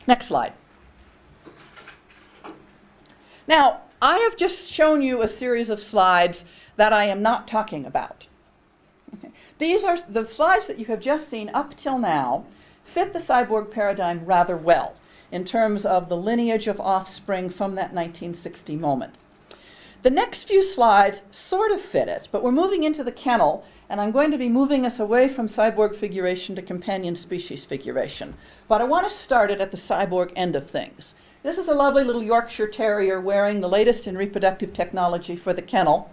Next slide. Now, I have just shown you a series of slides that I am not talking about. These are the slides that you have just seen up till now fit the cyborg paradigm rather well in terms of the lineage of offspring from that 1960 moment. The next few slides sort of fit it, but we're moving into the kennel, and I'm going to be moving us away from cyborg figuration to companion species figuration. But I want to start it at the cyborg end of things. This is a lovely little Yorkshire Terrier wearing the latest in reproductive technology for the kennel,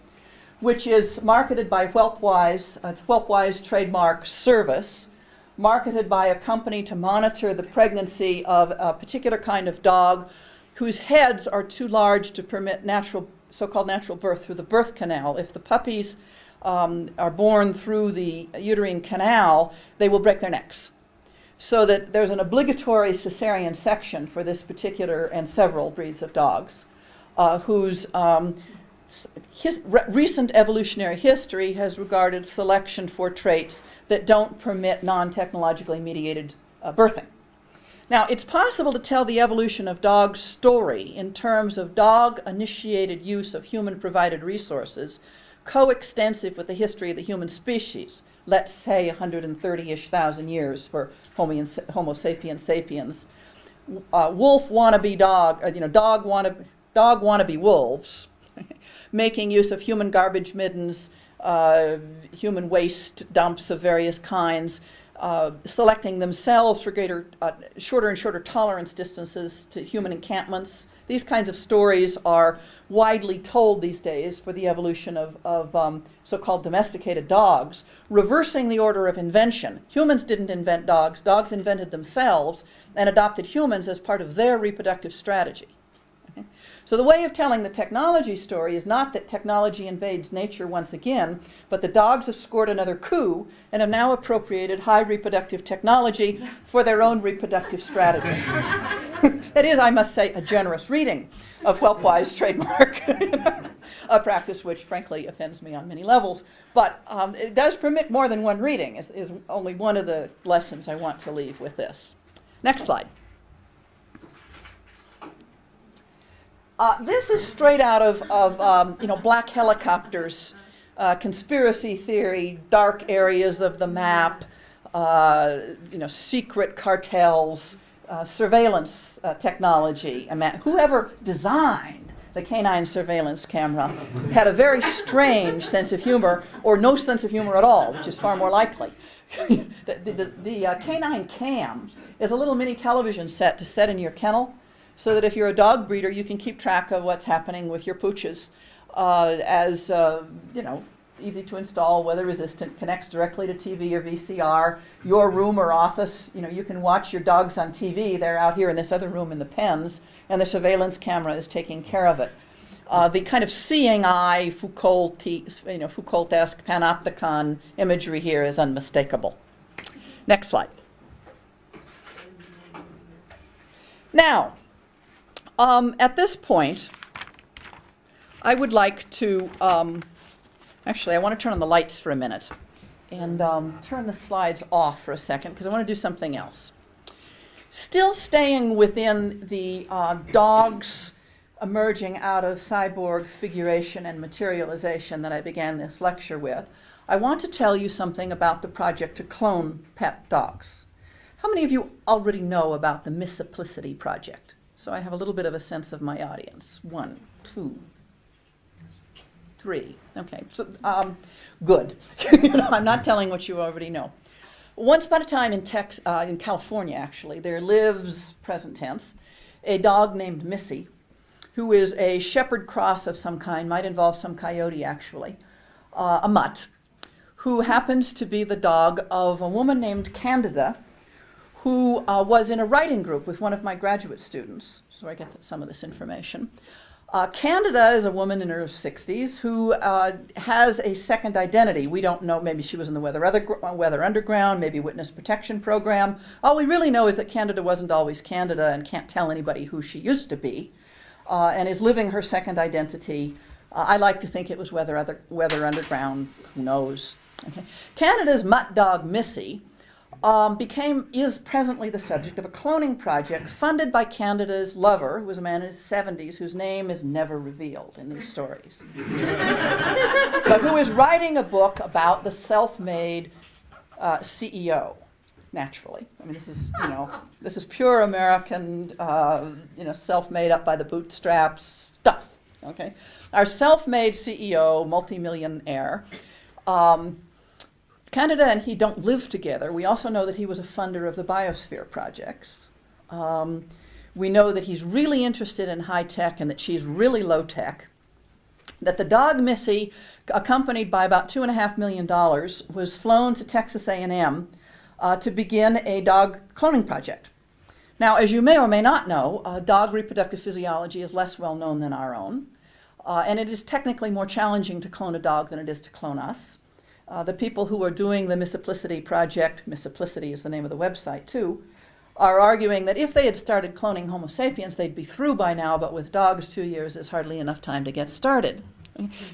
which is marketed by Whelpwise. It's Whelpwise trademark service, marketed by a company to monitor the pregnancy of a particular kind of dog whose heads are too large to permit so-called natural birth through the birth canal. If the puppies are born through the uterine canal, they will break their necks. So that there's an obligatory cesarean section for this particular and several breeds of dogs whose recent evolutionary history has regarded selection for traits that don't permit non-technologically mediated birthing. Now, it's possible to tell the evolution of dogs' story in terms of dog-initiated use of human-provided resources coextensive with the history of the human species. Let's say 130-ish thousand years for Homo sapiens sapiens. Wolf wannabe dog, dog wannabe wolves, making use of human garbage middens, human waste dumps of various kinds, selecting themselves for shorter and shorter tolerance distances to human encampments. These kinds of stories are widely told these days for the evolution of so-called domesticated dogs, reversing the order of invention. Humans didn't invent dogs. Dogs invented themselves and adopted humans as part of their reproductive strategy. So the way of telling the technology story is not that technology invades nature once again, but the dogs have scored another coup and have now appropriated high reproductive technology for their own reproductive strategy. That is, I must say, a generous reading of Whelpwise trademark, a practice which frankly offends me on many levels, but it does permit more than one reading, is only one of the lessons I want to leave with this. Next slide. This is straight out of Black Helicopters, conspiracy theory, dark areas of the map, secret cartels, surveillance technology. Whoever designed the canine surveillance camera had a very strange sense of humor, or no sense of humor at all, which is far more likely. The canine cam is a little mini television set to set in your kennel, so that if you're a dog breeder, you can keep track of what's happening with your pooches easy to install, weather resistant, connects directly to TV or VCR. Your room or office, you can watch your dogs on TV. They're out here in this other room in the pens, and the surveillance camera is taking care of it. The kind of seeing eye, Foucault-esque panopticon imagery here is unmistakable. Next slide. Now, at this point, I would like to, actually, I want to turn on the lights for a minute and turn the slides off for a second because I want to do something else. Still staying within the dogs emerging out of cyborg figuration and materialization that I began this lecture with, I want to tell you something about the project to clone pet dogs. How many of you already know about the Missiplicity project? So I have a little bit of a sense of my audience. 1, 2, 3. Okay, so good. I'm not telling what you already know. Once upon a time in California, actually, there lives, present tense, a dog named Missy, who is a shepherd cross of some kind, might involve some coyote actually, a mutt, who happens to be the dog of a woman named Candida, who was in a writing group with one of my graduate students, so I get some of this information. Candida is a woman in her 60s who has a second identity. We don't know, maybe she was in the Weather Underground, maybe Witness Protection Program. All we really know is that Candida wasn't always Candida and can't tell anybody who she used to be, and is living her second identity. I like to think it was Weather Underground, who knows. Okay. Canada's mutt dog, Missy, is presently the subject of a cloning project funded by Canada's lover, who was a man in his 70s, whose name is never revealed in these stories, but who is writing a book about the self-made CEO. Naturally, I mean, this is pure American, self-made up by the bootstraps stuff. Okay, our self-made CEO, multimillionaire. Canada and he don't live together. We also know that he was a funder of the biosphere projects. We know that he's really interested in high tech and that she's really low tech. That the dog Missy, accompanied by about $2.5 million, was flown to Texas A&M to begin a dog cloning project. Now, as you may or may not know, dog reproductive physiology is less well known than our own, and it is technically more challenging to clone a dog than it is to clone us. The people who are doing the Missiplicity project, Missiplicity is the name of the website too, are arguing that if they had started cloning Homo sapiens, they'd be through by now, but with dogs, 2 years is hardly enough time to get started.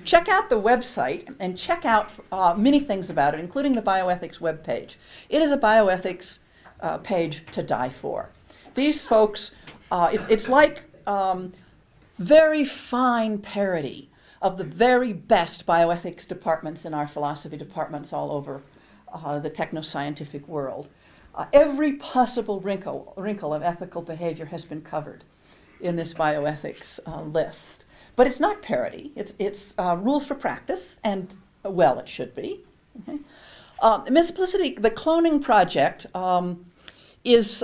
Check out the website and check out many things about it, including the bioethics webpage. It is a bioethics page to die for. These folks, it's like very fine parody of the very best bioethics departments in our philosophy departments all over the techno-scientific world. Every possible wrinkle of ethical behavior has been covered in this bioethics list. But it's not parody. It's rules for practice, and well, it should be. Okay? Missiplicity, the cloning project, is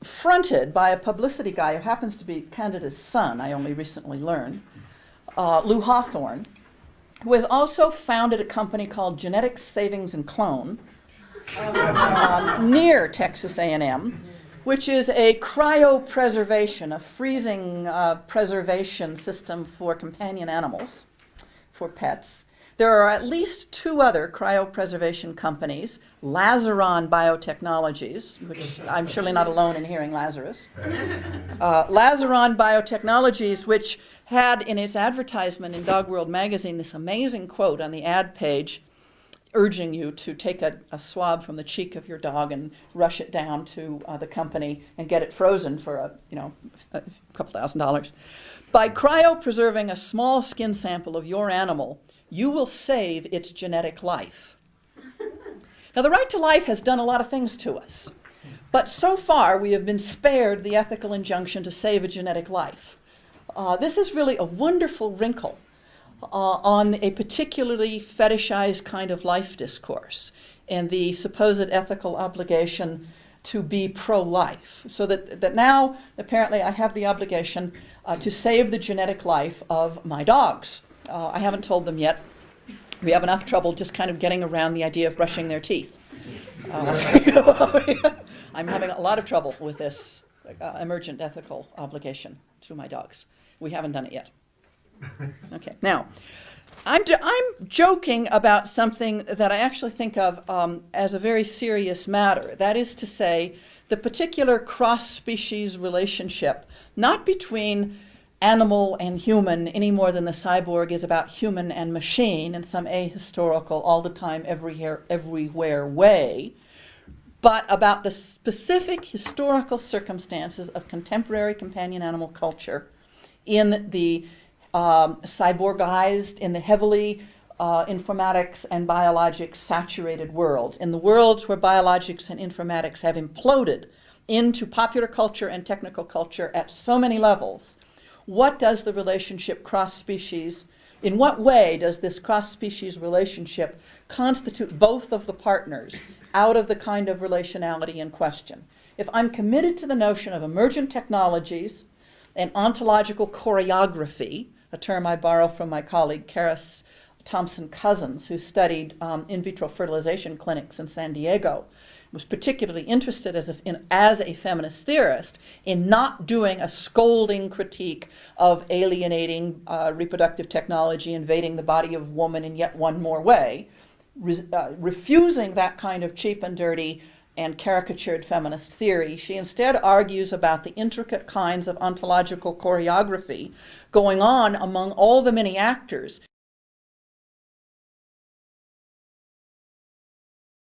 fronted by a publicity guy who happens to be Canada's son, I only recently learned, Lou Hawthorne, who has also founded a company called Genetics Savings and Clone near Texas A&M, which is a cryopreservation, a freezing preservation system for companion animals, for pets. There are at least 2 other cryopreservation companies, Lazaron Biotechnologies, which I'm surely not alone in hearing Lazarus. Lazaron Biotechnologies, which had in its advertisement in Dog World magazine this amazing quote on the ad page, urging you to take a swab from the cheek of your dog and rush it down to the company and get it frozen for a couple $1,000s. By cryopreserving a small skin sample of your animal, you will save its genetic life. Now, the right to life has done a lot of things to us, but so far we have been spared the ethical injunction to save a genetic life. This is really a wonderful wrinkle on a particularly fetishized kind of life discourse and the supposed ethical obligation to be pro-life. So that now, apparently, I have the obligation to save the genetic life of my dogs. I haven't told them yet. We have enough trouble just kind of getting around the idea of brushing their teeth. I'm having a lot of trouble with this emergent ethical obligation to my dogs. We haven't done it yet. Okay, now, I'm joking about something that I actually think of as a very serious matter. That is to say, the particular cross-species relationship, not between animal and human any more than the cyborg is about human and machine in some ahistorical, all the time, everywhere way, but about the specific historical circumstances of contemporary companion animal culture in the cyborgized, in the heavily informatics and biologics saturated worlds, in the worlds where biologics and informatics have imploded into popular culture and technical culture at so many levels. What does the relationship cross-species, in what way does this cross-species relationship constitute both of the partners out of the kind of relationality in question? If I'm committed to the notion of emergent technologies and ontological choreography, a term I borrow from my colleague Karis Thompson-Cousins, who studied in vitro fertilization clinics in San Diego, was particularly interested as a feminist theorist in not doing a scolding critique of alienating reproductive technology, invading the body of woman in yet one more way, refusing that kind of cheap and dirty and caricatured feminist theory. She instead argues about the intricate kinds of ontological choreography going on among all the many actors